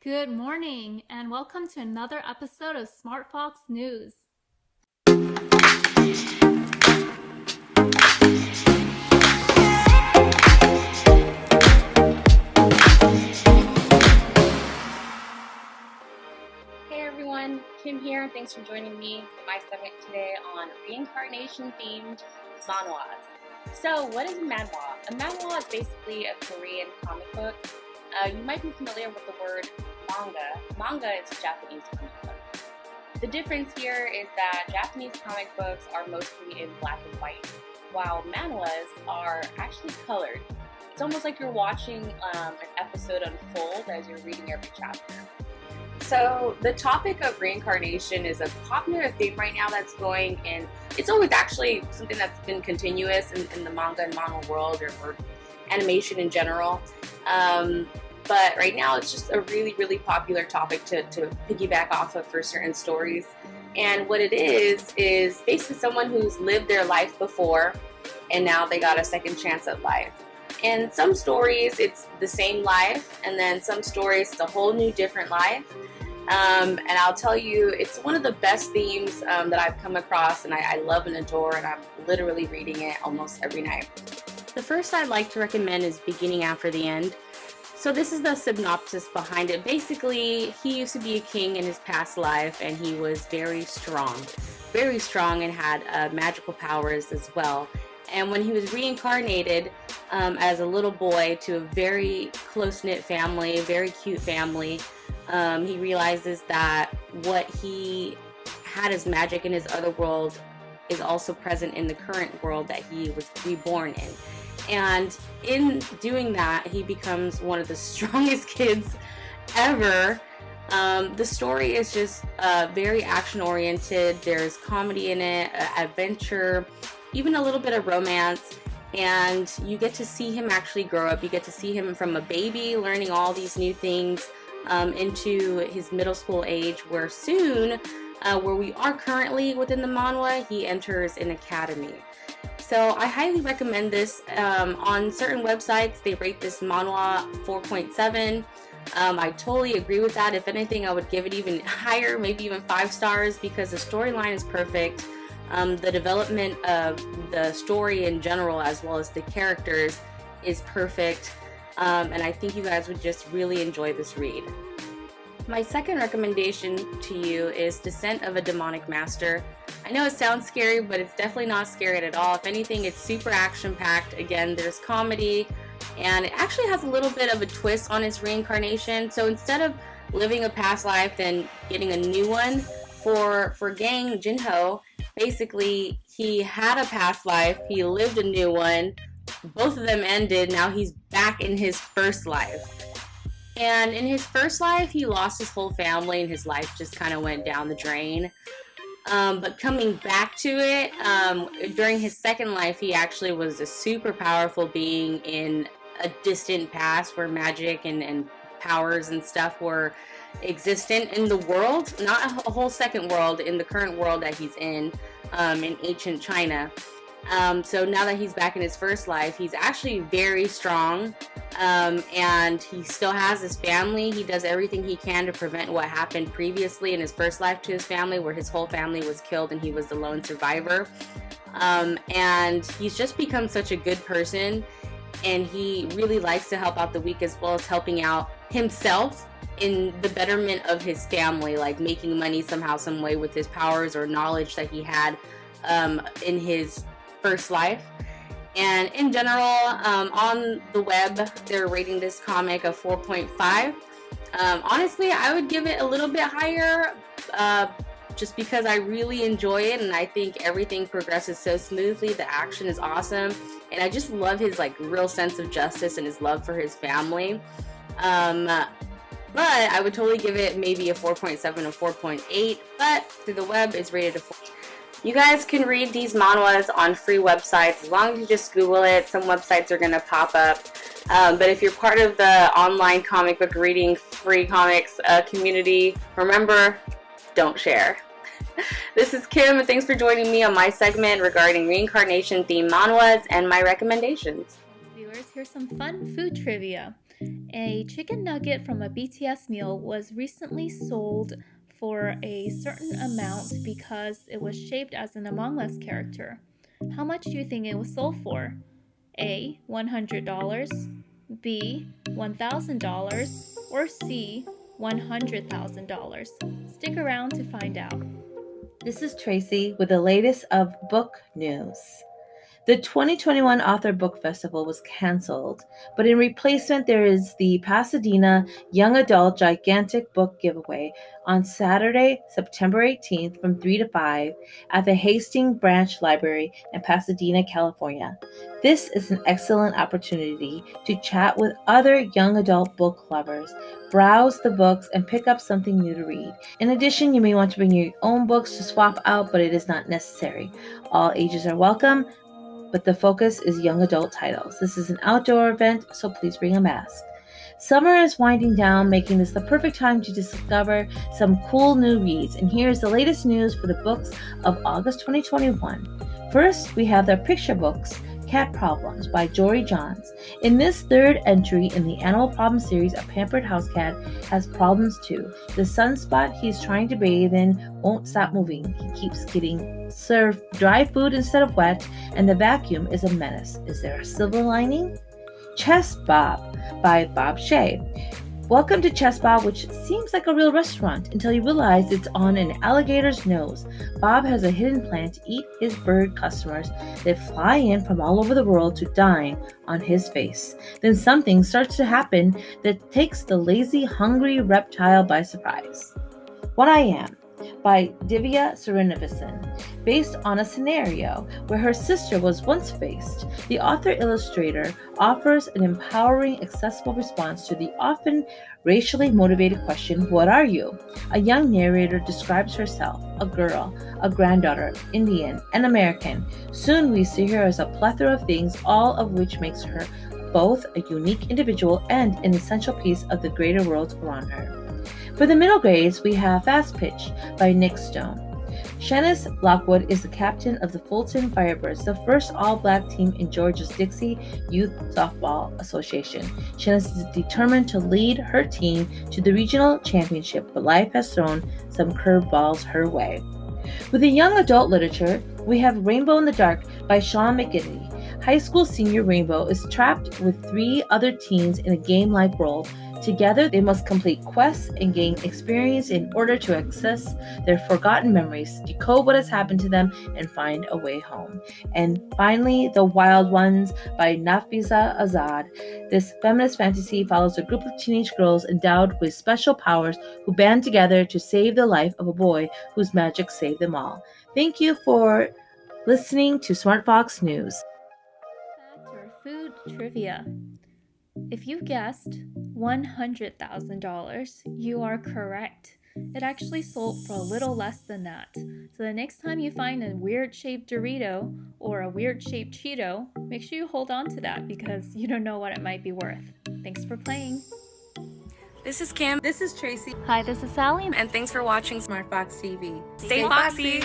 Good morning, and welcome to another episode of SmartFox News. Hey everyone, Kim here. Thanks for joining me for my segment today on reincarnation themed manhwas. So, what is a manhwa? A manhwa is basically a Korean comic book. You might be familiar with the word manga. Manga is a Japanese comic book. The difference here is that Japanese comic books are mostly in black and white, while manhwas are actually colored. It's almost like you're watching an episode unfold as you're reading every chapter. So the topic of reincarnation is a popular theme right now that's going, and it's always actually something that's been continuous in the manga and manhwa world or animation in general. But right now it's just a really, really popular topic to piggyback off of for certain stories. And what it is basically someone who's lived their life before and now they got a second chance at life. In some stories, it's the same life, and then some stories, it's a whole new different life. And I'll tell you, it's one of the best themes that I've come across, and I love and adore, and I'm literally reading it almost every night. The first I'd like to recommend is Beginning After the End. So this is the synopsis behind it. Basically, he used to be a king in his past life, and he was very strong, and had magical powers as well. And when he was reincarnated as a little boy to a very close-knit family, very cute family, he realizes that what he had as magic in his other world is also present in the current world that he was reborn in. And in doing that, he becomes one of the strongest kids ever. The story is just very action-oriented. There's comedy in it, adventure, even a little bit of romance, and you get to see him actually grow up. You get to see him from a baby learning all these new things into his middle school age, where soon, where we are currently within the manhwa, he enters an academy. So I highly recommend this. On certain websites, they rate this manhwa 4.7. I totally agree with that. If anything, I would give it even higher, maybe even 5 stars, because the storyline is perfect. The development of the story in general, as well as the characters, is perfect. And I think you guys would just really enjoy this read. My second recommendation to you is Descent of a Demonic Master. I know it sounds scary, but it's definitely not scary at all. If anything, it's super action-packed. Again, there's comedy, and it actually has a little bit of a twist on its reincarnation. So instead of living a past life and getting a new one, for Gang Jinho, basically he had a past life, he lived a new one, both of them ended, now he's back in his first life. And in his first life, he lost his whole family and his life just kind of went down the drain. But coming back to it, during his second life, he actually was a super powerful being in a distant past where magic and powers and stuff were existent in the world, not a whole second world, in the current world that he's in ancient China. So now that he's back in his first life, he's actually very strong, and he still has his family. He does everything he can to prevent what happened previously in his first life to his family, where his whole family was killed and he was the lone survivor. And he's just become such a good person, and he really likes to help out the weak as well as helping out himself in the betterment of his family, like making money somehow, some way with his powers or knowledge that he had in his first life. And in general, on the web, they're rating this comic a 4.5. Honestly, I would give it a little bit higher, just because I really enjoy it, and I think everything progresses so smoothly. The action is awesome, and I just love his real sense of justice and his love for his family. But I would totally give it maybe a 4.7 or 4.8, but through the web it's rated a 4. You guys can read these manhwas on free websites as long as you just Google it. Some websites are going to pop up. But if you're part of the online comic book reading free comics community, remember, don't share. This is Kim, and thanks for joining me on my segment regarding reincarnation themed manhwas and my recommendations. Viewers, here's some fun food trivia. A chicken nugget from a BTS meal was recently sold for a certain amount because it was shaped as an Among Us character. How much do you think it was sold for? A. $100, B. $1,000, or C. $100,000. Stick around to find out. This is Tracy with the latest of book news. The 2021 Author Book Festival was canceled, but in replacement, there is the Pasadena Young Adult Gigantic Book Giveaway on Saturday, September 18th from 3 to 5 at the Hastings Branch Library in Pasadena, California. This is an excellent opportunity to chat with other young adult book lovers, browse the books, and pick up something new to read. In addition, you may want to bring your own books to swap out, but it is not necessary. All ages are welcome, but the focus is young adult titles. This is an outdoor event, so please bring a mask. Summer is winding down, making this the perfect time to discover some cool new reads. And here's the latest news for the books of August 2021. First, we have the picture books, Cat Problems by Jory Johns. In this third entry in the Animal Problem series, a pampered house cat has problems too. The sunspot he's trying to bathe in won't stop moving. He keeps getting served dry food instead of wet, and the vacuum is a menace. Is there a silver lining? Chess Bob by Bob Shea. Welcome to Chess Bob, which seems like a real restaurant until you realize it's on an alligator's nose. Bob has a hidden plan to eat his bird customers that fly in from all over the world to dine on his face. Then something starts to happen that takes the lazy, hungry reptile by surprise. What I Am by Divya Srinivasan. Based on a scenario where her sister was once faced, the author-illustrator offers an empowering, accessible response to the often racially motivated question, what are you? A young narrator describes herself, a girl, a granddaughter, Indian, and American. Soon we see her as a plethora of things, all of which makes her both a unique individual and an essential piece of the greater world around her. For the middle grades, we have Fast Pitch by Nick Stone. Shanice Lockwood is the captain of the Fulton Firebirds, the first all-black team in Georgia's Dixie Youth Softball Association. Shanice is determined to lead her team to the regional championship, but life has thrown some curveballs her way. With the young adult literature, we have Rainbow in the Dark by Sean McGinney. High school senior Rainbow is trapped with 3 other teens in a game-like world. Together, they must complete quests and gain experience in order to access their forgotten memories, decode what has happened to them, and find a way home. And finally, The Wild Ones by Nafisa Azad. This feminist fantasy follows a group of teenage girls endowed with special powers who band together to save the life of a boy whose magic saved them all. Thank you for listening to SmartFox News. Fact or food trivia. If you guessed $100,000, you are correct. It actually sold for a little less than that. So the next time you find a weird-shaped Dorito or a weird-shaped Cheeto, make sure you hold on to that because you don't know what it might be worth. Thanks for playing. This is Kim. This is Tracy, Hi, this is Sally. And thanks for watching SmartFoxTV. Stay Foxy!